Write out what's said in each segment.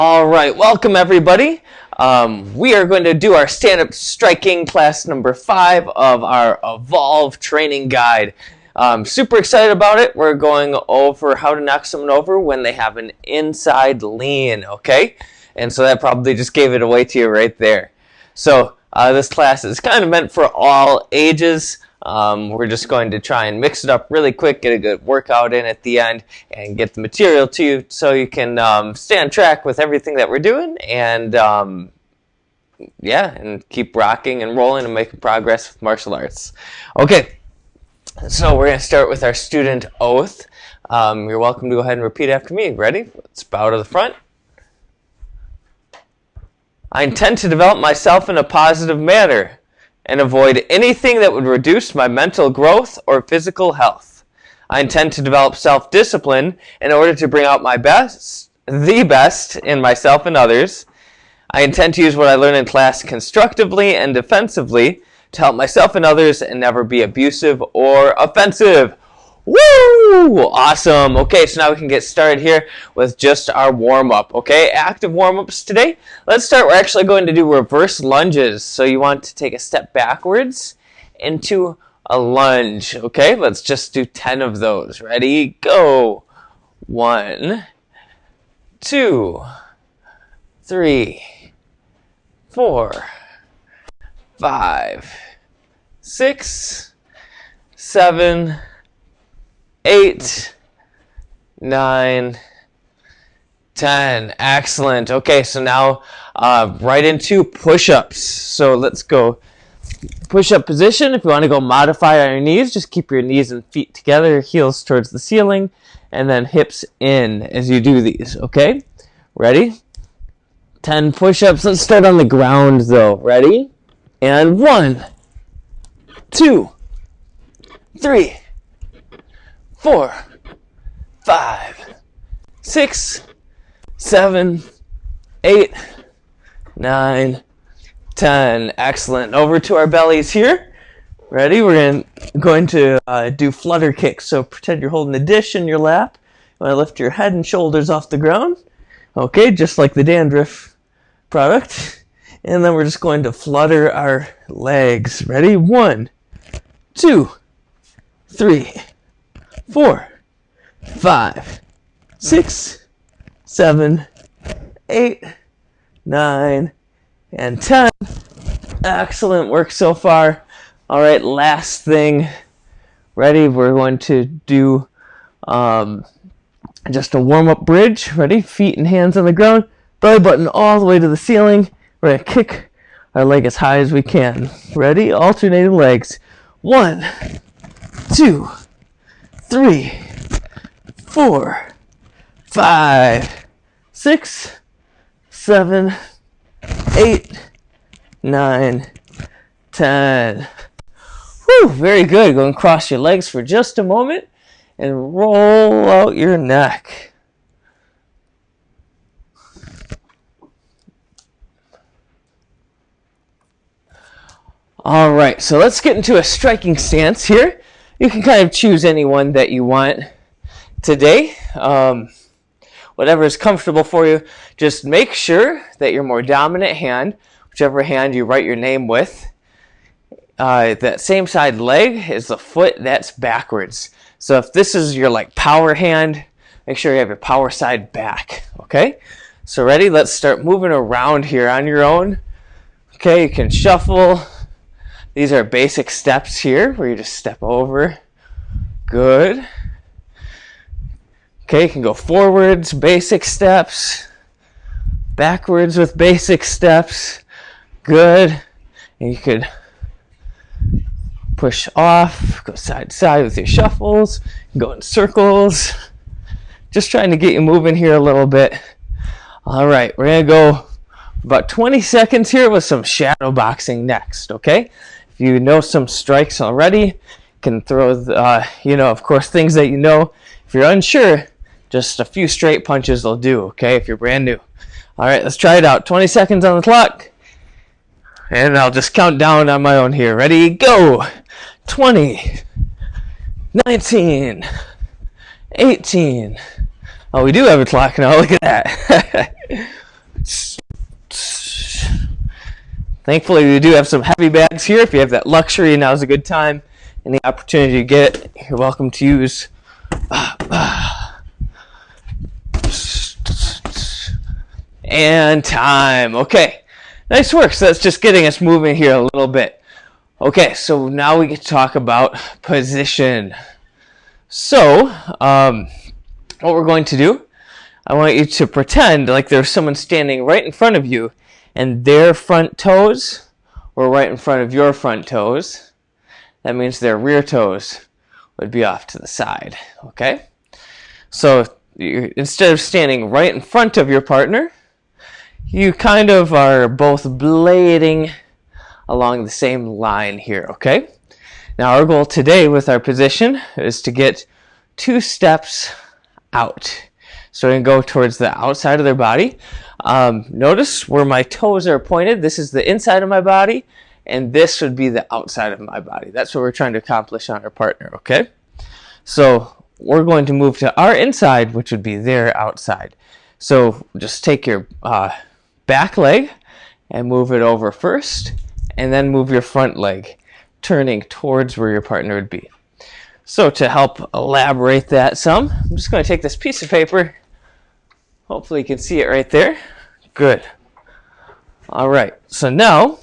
All right, welcome everybody. We are going to do our stand-up striking class number 5 of our Evolve training guide. Super excited about it. We're going over how to knock someone over when they have an inside lean, okay? And so that probably just gave it away to you right there. So this class is kind of meant for all ages. We're just going to try and mix it up really quick, get a good workout in at the end, and get the material to you so you can stay on track with everything that we're doing, and and keep rocking and rolling and making progress with martial arts. Okay, so we're going to start with our student oath. You're welcome to go ahead and repeat after me. Ready? Let's bow to the front. I intend to develop myself in a positive manner and avoid anything that would reduce my mental growth or physical health. I intend to develop self-discipline in order to bring out the best in myself and others. I intend to use what I learn in class constructively and defensively to help myself and others and never be abusive or offensive. Woo! Awesome. Okay, so now we can get started here with just our warm-up, okay? Active warm-ups today. Let's start. We're actually going to do reverse lunges. So you want to take a step backwards into a lunge, okay? Let's just do 10 of those. Ready? Go. 1, 2, 3, 4, 5, 6, 7, 8, 9, 10. Excellent. Okay, so now right into push-ups. So let's go push-up position. If you want to go modify on your knees, just keep your knees and feet together, heels towards the ceiling, and then hips in as you do these, okay? Ready? 10 push-ups. Let's start on the ground, though. Ready? And 1, 2, 3, 4, 5, 6, 7, 8, 9, 10. Excellent. Over to our bellies here. Ready? We're going to do flutter kicks. So pretend you're holding a dish in your lap. You want to lift your head and shoulders off the ground. Okay, just like the dandruff product. And then we're just going to flutter our legs. Ready? 1, 2, 3, 4, 5, 6, 7, 8, 9, and 10. Excellent work so far. All right, last thing. Ready? We're going to do just a warm-up bridge. Ready? Feet and hands on the ground. Belly button all the way to the ceiling. We're going to kick our leg as high as we can. Ready? Alternating legs. 1, 2, 3, 4, 5, 6, 7, 8, 9, 10. Whew, very good. Go and cross your legs for just a moment and roll out your neck. All right, so let's get into a striking stance here. You can kind of choose any one that you want today. Whatever is comfortable for you. Just make sure that your more dominant hand, whichever hand you write your name with, that same side leg is the foot that's backwards. So if this is your power hand, make sure you have your power side back. Okay? So ready? Let's start moving around here on your own. Okay, you can shuffle. These are basic steps here where you just step over. Good. Okay, you can go forwards, basic steps. Backwards with basic steps. Good. And you could push off, go side to side with your shuffles, go in circles. Just trying to get you moving here a little bit. All right, we're going to go about 20 seconds here with some shadowboxing next, okay? If you know some strikes already, you can throw, of course, things that you know. If you're unsure, just a few straight punches will do, okay, if you're brand new. All right, let's try it out. 20 seconds on the clock. And I'll just count down on my own here. Ready, go. 20, 19, 18. Oh, we do have a clock now. Look at that. Thankfully, we do have some heavy bags here. If you have that luxury, now's a good time. Any opportunity to get it, you're welcome to use. And time. Okay, nice work. So that's just getting us moving here a little bit. Okay, so now we get to talk about position. So, what we're going to do, I want you to pretend like there's someone standing right in front of you, and their front toes were right in front of your front toes. That means their rear toes would be off to the side, okay? So instead of standing right in front of your partner, you kind of are both blading along the same line here, okay? Now our goal today with our position is to get 2 steps out. So we're going to go towards the outside of their body. Notice where my toes are pointed. This is the inside of my body, and this would be the outside of my body. That's what we're trying to accomplish on our partner, okay? So we're going to move to our inside, which would be their outside. So just take your back leg and move it over first, and then move your front leg, turning towards where your partner would be. So to help elaborate that some, I'm just going to take this piece of paper. Hopefully you can see it right there. Good. All right, so now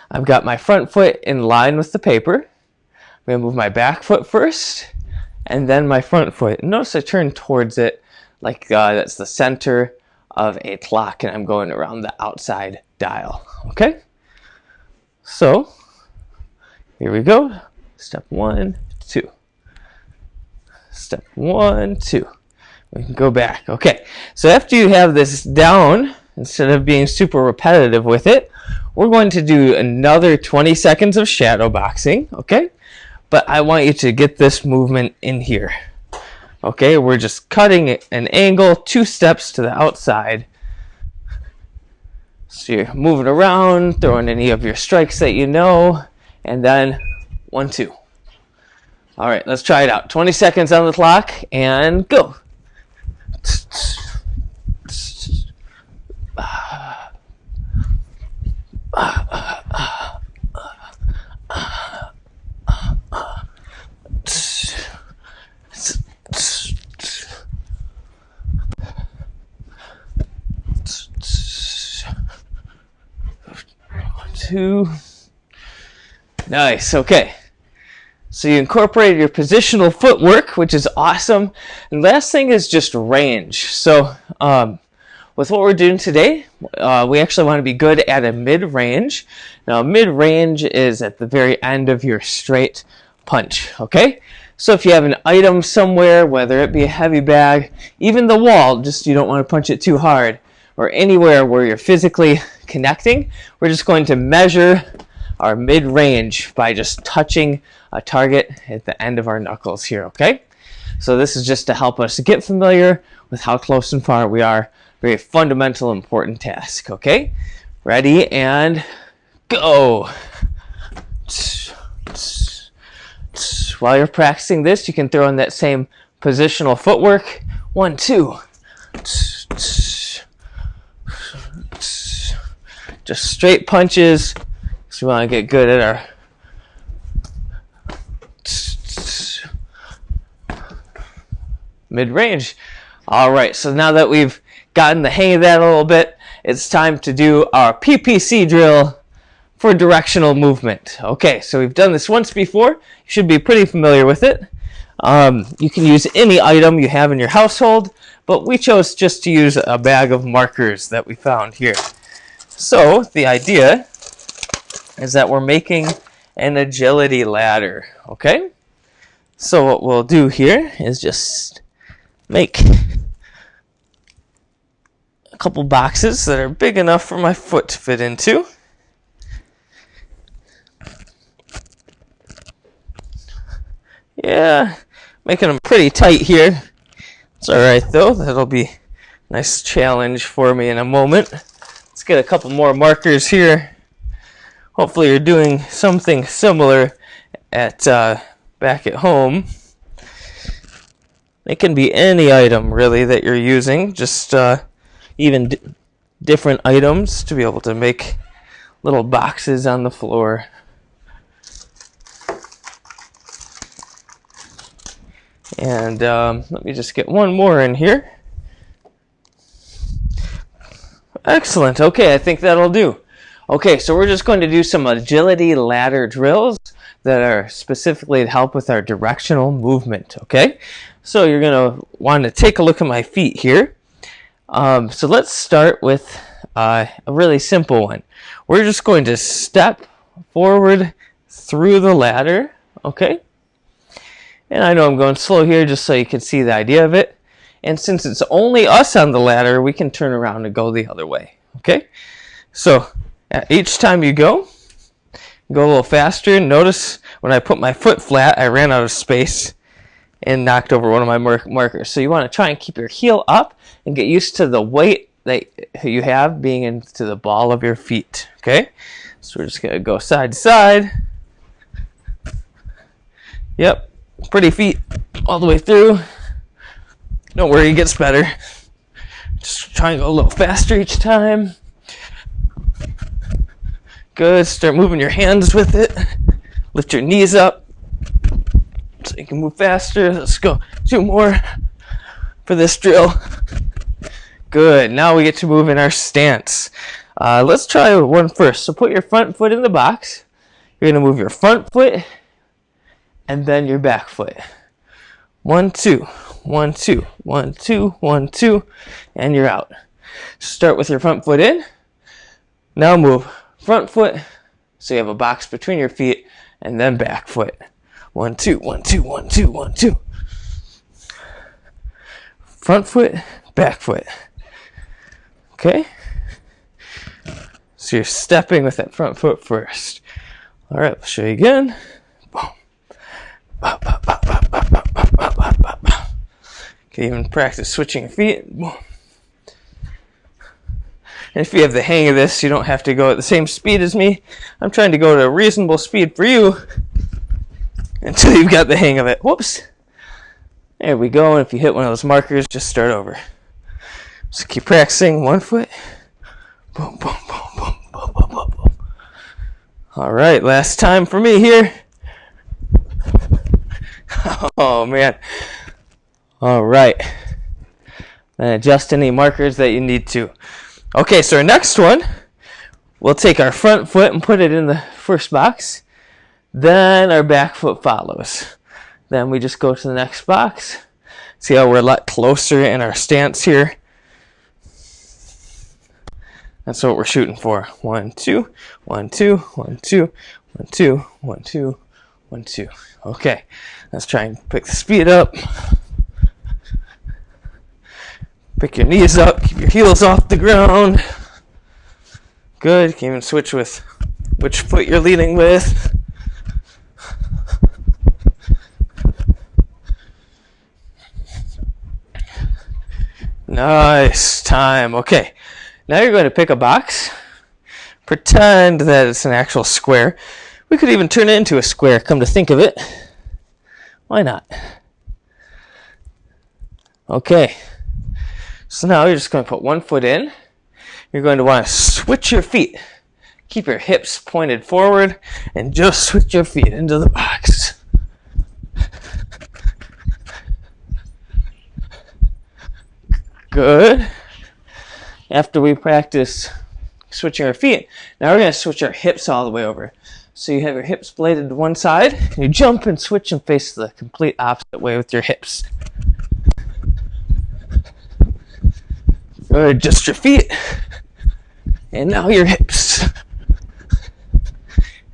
I've got my front foot in line with the paper. I'm going to move my back foot first, and then my front foot. Notice I turn towards it like that's the center of a clock, and I'm going around the outside dial, okay? So here we go. Step 1, 2. Step 1, 2. We can go back. Okay, so after you have this down, instead of being super repetitive with it, we're going to do another 20 seconds of shadow boxing, okay? But I want you to get this movement in here. Okay, we're just cutting an angle 2 steps to the outside. So you're moving around, throwing any of your strikes that you know, and then 1, 2. All right, let's try it out. 20 seconds on the clock, and go. Two. Nice, okay. So you incorporated your positional footwork, which is awesome. And last thing is just range. So with what we're doing today, we actually want to be good at a mid-range. Now mid-range is at the very end of your straight punch, okay? So if you have an item somewhere, whether it be a heavy bag, even the wall, just you don't want to punch it too hard, or anywhere where you're physically connecting, we're just going to measure our mid-range by just touching a target at the end of our knuckles here, okay? So this is just to help us get familiar with how close and far we are. Very fundamental, important task, okay? Ready, and go! While you're practicing this, you can throw in that same positional footwork. 1, 2. Just straight punches. So we want to get good at our mid-range. All right, so now that we've gotten the hang of that a little bit, it's time to do our PPC drill for directional movement. Okay, so we've done this once before. You should be pretty familiar with it. You can use any item you have in your household, but we chose just to use a bag of markers that we found here. So the idea is that we're making an agility ladder, okay? So what we'll do here is just make a couple boxes that are big enough for my foot to fit into. Yeah, making them pretty tight here. It's all right though. That'll be a nice challenge for me in a moment. Let's get a couple more markers here. Hopefully you're doing something similar at back at home. It can be any item really that you're using, just even different items to be able to make little boxes on the floor. And let me just get one more in here. Excellent. Okay, I think that'll do. Okay, so we're just going to do some agility ladder drills that are specifically to help with our directional movement. Okay, so you're going to want to take a look at my feet here. So let's start with a really simple one. We're just going to step forward through the ladder. Okay. And I know I'm going slow here just so you can see the idea of it. And since it's only us on the ladder, we can turn around and go the other way. Okay? So each time you go a little faster. Notice when I put my foot flat, I ran out of space and knocked over one of my markers. So you want to try and keep your heel up and get used to the weight that you have being into the ball of your feet. Okay? So we're just going to go side to side. Yep. Pretty feet all the way through. Don't worry, it gets better. Just try and go a little faster each time. Good. Start moving your hands with it. Lift your knees up so you can move faster. Let's go 2 more for this drill. Good. Now we get to move in our stance. Let's try one first. So put your front foot in the box. You're going to move your front foot and then your back foot. 1, 2, 1, 2, 1, 2, 1, 2, and you're out. Start with your front foot in. Now move front foot so you have a box between your feet, and then back foot. 1, 2, 1, 2, 1, 2, 1, 2. Front foot, back foot. Okay? So you're stepping with that front foot first. All right, I'll show you again. Boom. Can even practice switching your feet. And if you have the hang of this, you don't have to go at the same speed as me. I'm trying to go at a reasonable speed for you until you've got the hang of it. Whoops. There we go. And if you hit one of those markers, just start over. So keep practicing. 1 foot. Boom, boom, boom, boom, boom, boom, boom, boom. All right, last time for me here. Oh, man. All right. And adjust any markers that you need to. Okay, so our next one, we'll take our front foot and put it in the first box. Then our back foot follows. Then we just go to the next box. See how we're a lot closer in our stance here? That's what we're shooting for. 1, 2, 1, 2, 1, 2, 1, 2, 1, 2, 1, 2. Okay, let's try and pick the speed up. Pick your knees up, keep your heels off the ground. Good, you can even switch with which foot you're leading with. Nice time. Okay, now you're going to pick a box. Pretend that it's an actual square. We could even turn it into a square, come to think of it. Why not? Okay. So now you're just going to put 1 foot in. You're going to want to switch your feet. Keep your hips pointed forward and just switch your feet into the box. Good. After we practice switching our feet, now we're going to switch our hips all the way over. So you have your hips bladed to one side, and you jump and switch and face the complete opposite way with your hips. Good, just your feet, and now your hips.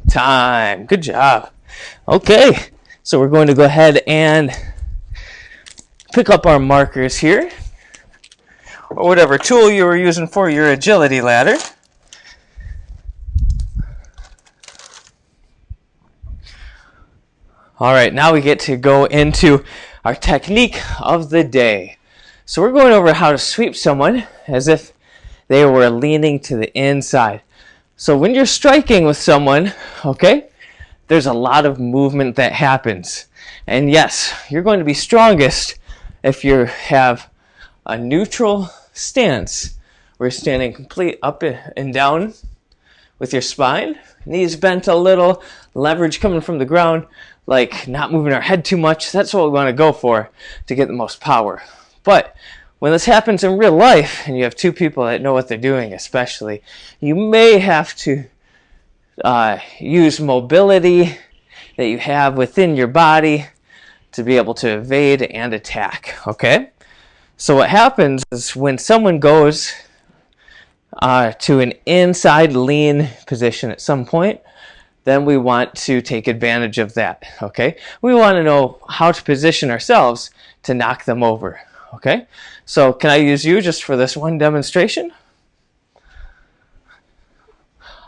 Time, good job. Okay, so we're going to go ahead and pick up our markers here, or whatever tool you were using for your agility ladder. All right, now we get to go into our technique of the day. So we're going over how to sweep someone as if they were leaning to the inside. So when you're striking with someone, okay, there's a lot of movement that happens. And yes, you're going to be strongest if you have a neutral stance where you're standing complete up and down with your spine. Knees bent a little, leverage coming from the ground, like not moving our head too much. That's what we want to go for to get the most power. But when this happens in real life, and you have two people that know what they're doing especially, you may have to use mobility that you have within your body to be able to evade and attack, okay? So what happens is when someone goes to an inside lean position at some point, then we want to take advantage of that, okay? We want to know how to position ourselves to knock them over, okay? So can I use you just for this one demonstration?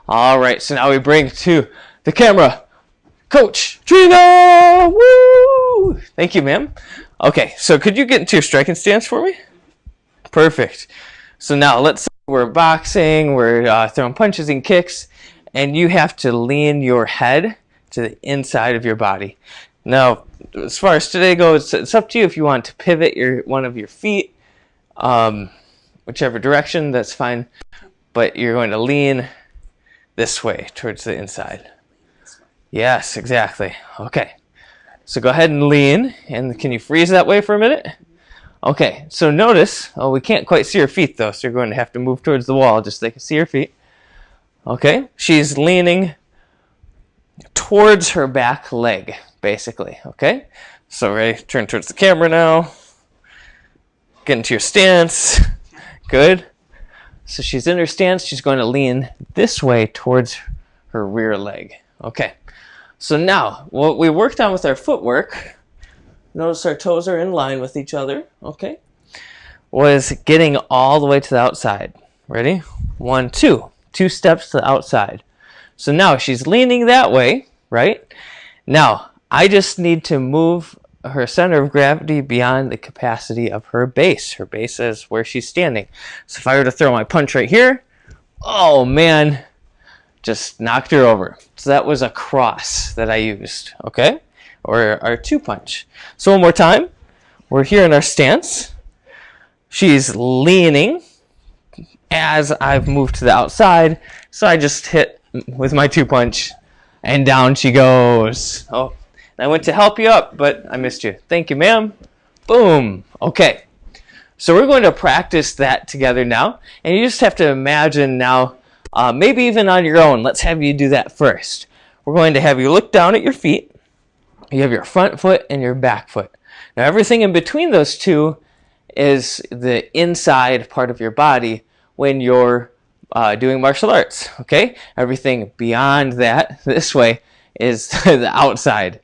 All right, so now we bring to the camera, Coach Trina! Woo! Thank you, ma'am. Okay, so could you get into your striking stance for me? Perfect. So now let's say we're boxing, we're throwing punches and kicks, and you have to lean your head to the inside of your body. Now, as far as today goes, it's up to you if you want to pivot one of your feet, whichever direction, that's fine. But you're going to lean this way towards the inside. Yes, exactly. Okay. So go ahead and lean, and can you freeze that way for a minute? Okay, so notice, oh, we can't quite see her feet though, so you're going to have to move towards the wall just so they can see her feet. Okay, she's leaning towards her back leg, basically, okay? So ready, turn towards the camera now. Get into your stance. Good. So she's in her stance, she's going to lean this way towards her rear leg. Okay, so now, what we worked on with our footwork, notice our toes are in line with each other, okay, was getting all the way to the outside. Ready? 1, 2. 2 steps to the outside. So now she's leaning that way, right? Now, I just need to move her center of gravity beyond the capacity of her base. Her base is where she's standing. So if I were to throw my punch right here, oh man, just knocked her over. So that was a cross that I used, okay? Or our 2 punch. So one more time. We're here in our stance. She's leaning as I've moved to the outside. So I just hit with my 2 punch and down she goes. Oh, I went to help you up, but I missed you. Thank you, ma'am. Boom. Okay. So we're going to practice that together now. And you just have to imagine now, maybe even on your own. Let's have you do that first. We're going to have you look down at your feet. You have your front foot and your back foot. Now everything in between those two is the inside part of your body when you're doing martial arts, okay? Everything beyond that, this way, is the outside,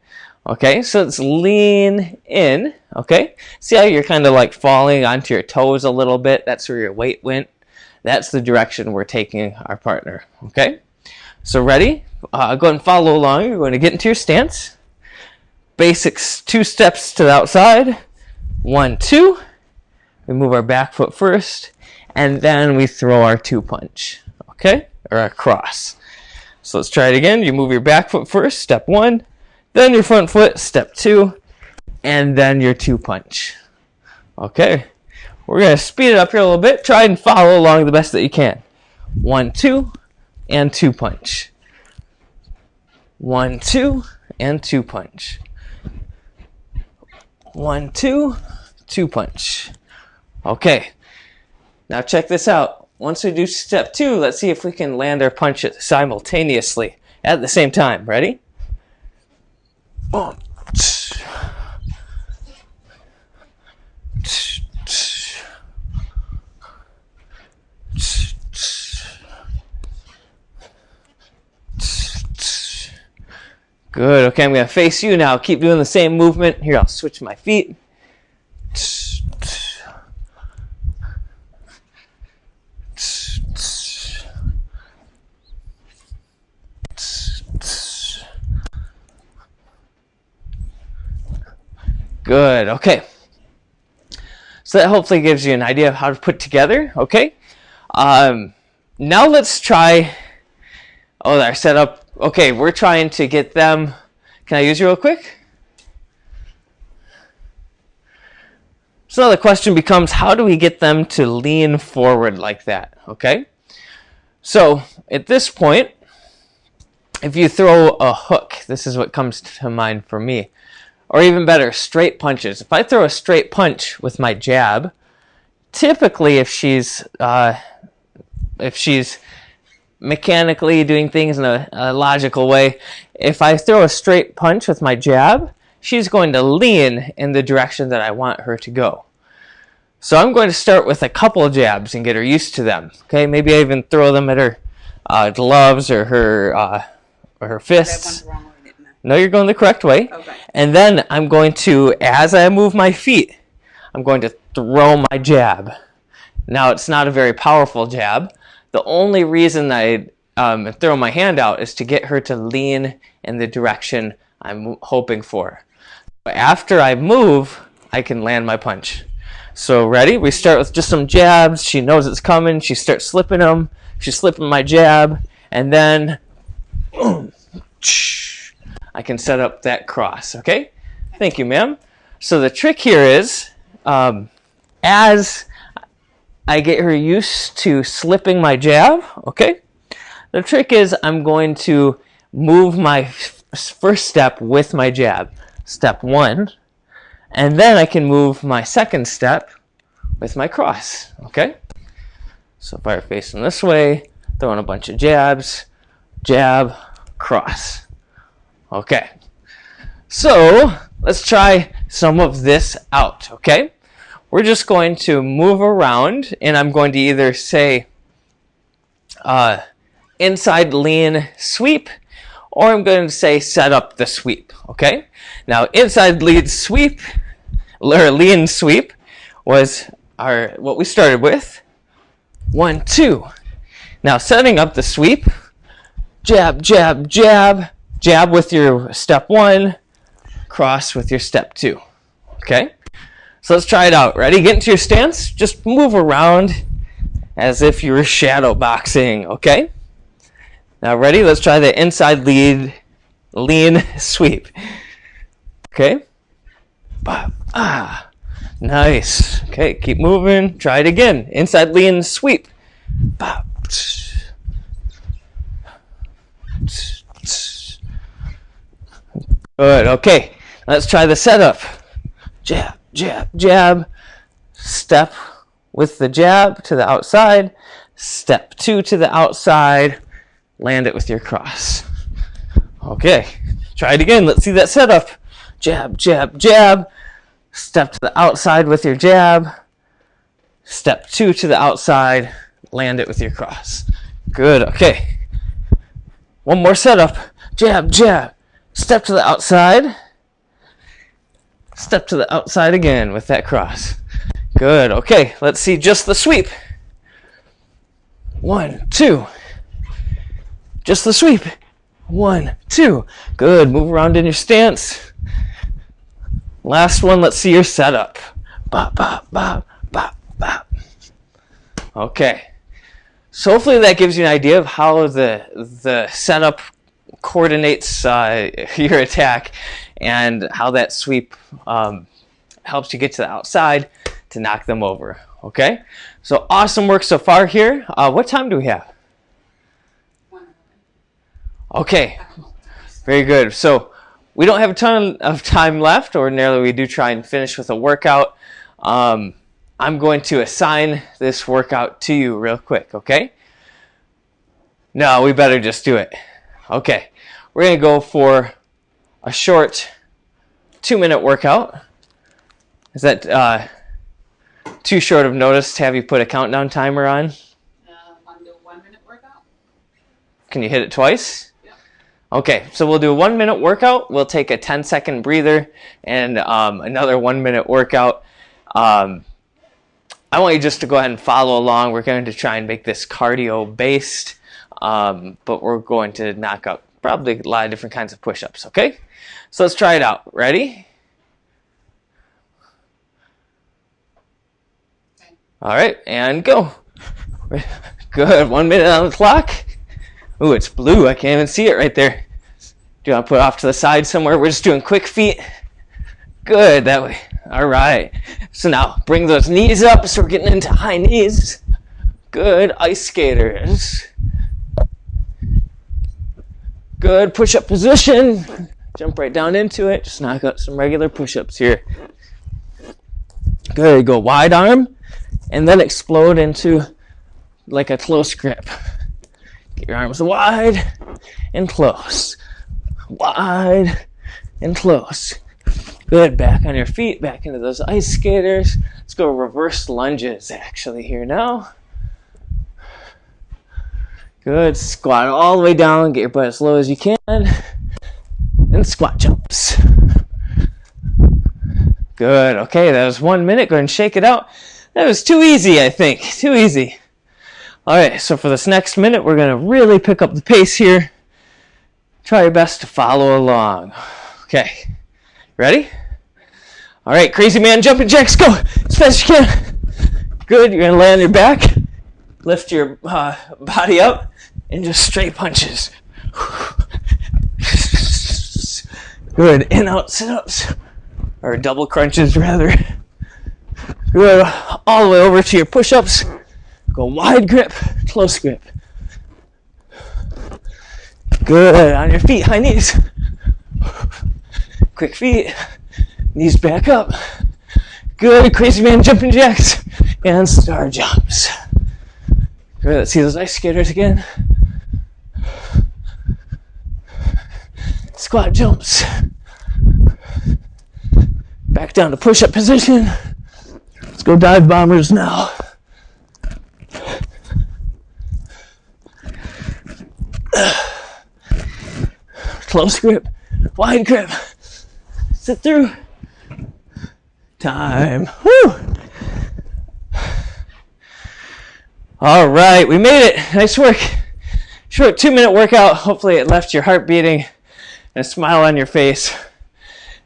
okay? So let's lean in, okay? See how you're kind of like falling onto your toes a little bit? That's where your weight went. That's the direction we're taking our partner, okay? So ready? Go ahead and follow along. You're going to get into your stance. Basics, 2 steps to the outside. 1, 2. We move our back foot first, and then we throw our 2 punch, okay? Or our cross. So let's try it again. You move your back foot first, step 1, then your front foot, step 2, and then your 2 punch. Okay? We're going to speed it up here a little bit. Try and follow along the best that you can. 1, 2, and 2 punch. 1, 2, and 2 punch. 1, 2, 2 punch. Okay, now check this out. Once we do step 2, let's see if we can land our punch simultaneously at the same time. Ready? Boom. Good. Okay, I'm going to face you now. Keep doing the same movement. Here, I'll switch my feet. Good. Okay. So that hopefully gives you an idea of how to put together. Okay. Now let's try. Oh, our setup. Okay, we're trying to get them. Can I use you real quick? So the question becomes, how do we get them to lean forward like that? Okay. So at this point, if you throw a hook, this is what comes to mind for me. Or even better, straight punches. If I throw a straight punch with my jab, typically if she's mechanically doing things in a logical way, if I throw a straight punch with my jab, she's going to lean in the direction that I want her to go. So I'm going to start with a couple of jabs and get her used to them. Okay, maybe I even throw them at her gloves or her fists. No, you're going the correct way. Okay. And then I'm going to, as I move my feet, I'm going to throw my jab. Now, it's not a very powerful jab. The only reason I throw my hand out is to get her to lean in the direction I'm hoping for. But after I move, I can land my punch. So ready? We start with just some jabs. She knows it's coming. She starts slipping them. She's slipping my jab. And then boom, I can set up that cross. Okay? Thank you, ma'am. So the trick here is, as I get her used to slipping my jab, okay? The trick is I'm going to move my first step with my jab. Step 1. And then I can move my second step with my cross, okay? So if I were facing this way, throwing a bunch of jabs, jab, cross. Okay. So let's try some of this out, okay? We're just going to move around, and I'm going to either say inside lean sweep, or I'm going to say set up the sweep, okay? Now, inside lead sweep, or lean sweep, was what we started with. 1, 2. Now, setting up the sweep, jab, jab, jab, jab with your step 1, cross with your step 2, okay? So let's try it out. Ready? Get into your stance. Just move around as if you were shadowboxing, okay? Now ready? Let's try the inside lean sweep. Okay? Nice. Okay, keep moving. Try it again. Inside lean sweep. Good. Okay. Let's try the setup. Jab, jab, jab. Step with the jab to the outside. Step 2 to the outside. Land it with your cross. Okay. Try it again. Let's see that setup. Jab, jab, jab. Step to the outside with your jab. Step 2 to the outside. Land it with your cross. Good. Okay. One more setup. Jab, jab. Step to the outside. Step to the outside again with that cross. Good. Okay. Let's see just the sweep. 1, 2. Just the sweep. 1, 2. Good. Move around in your stance. Last one. Let's see your setup. Bop, bop, bop, bop, bop. Okay. So hopefully that gives you an idea of how the setup coordinates your attack, and how that sweep helps you get to the outside to knock them over. Okay. So awesome work so far here. What time do we have? Okay, very good. So we don't have a ton of time left. Ordinarily, we do try and finish with a workout. I'm going to assign this workout to you real quick, okay? No, we better just do it. Okay, we're going to go for a short 2-minute workout. Is that too short of notice to have you put a countdown timer on? Want to do a 1-minute workout? Can you hit it twice? Okay, so we'll do a 1-minute workout. We'll take a 10-second breather and another 1-minute workout. I want you just to go ahead and follow along. We're going to try and make this cardio-based, but we're going to knock out probably a lot of different kinds of push-ups, okay? So let's try it out. Ready? Okay. All right, and go. Good, 1 minute on the clock. Ooh, it's blue. I can't even see it right there. Do you want to put it off to the side somewhere? We're just doing quick feet. Good, that way. All right. So now, bring those knees up. So we're getting into high knees. Good, ice skaters. Good, push-up position. Jump right down into it. Just knock out some regular push-ups here. Good, go wide arm, and then explode into like a close grip. Get your arms wide and close. Wide and close. Good, back on your feet, back into those ice skaters. Let's go reverse lunges actually here now. Good, squat all the way down, get your butt as low as you can, and squat jumps. Good, okay, that was 1 minute. Go ahead and shake it out. That was too easy, I think, too easy. All right, so for this next minute, we're gonna really pick up the pace here. Try your best to follow along. Okay, ready? All right, crazy man jumping jacks, go as fast as you can. Good, you're gonna lay on your back, lift your body up, and just straight punches. Good, in out sit-ups, or double crunches rather. Good, all the way over to your push-ups. Go wide grip, close grip. Good, on your feet, high knees. Quick feet, knees back up. Good, crazy man jumping jacks and star jumps. Good, let's see those ice skaters again. Squat jumps. Back down to push-up position. Let's go dive bombers now. Close grip, wide grip. Sit through. Time. Woo! All right, we made it. Nice work. Short 2-minute workout. Hopefully it left your heart beating and a smile on your face.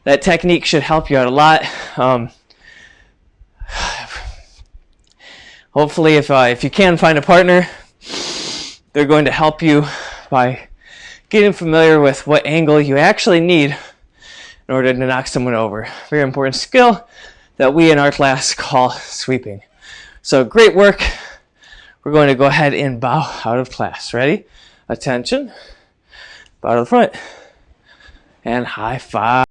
That technique should help you out a lot. Hopefully if you can find a partner, they're going to help you by getting familiar with what angle you actually need in order to knock someone over. Very important skill that we in our class call sweeping. So great work. We're going to go ahead and bow out of class. Ready? Attention. Bow to the front. And high five.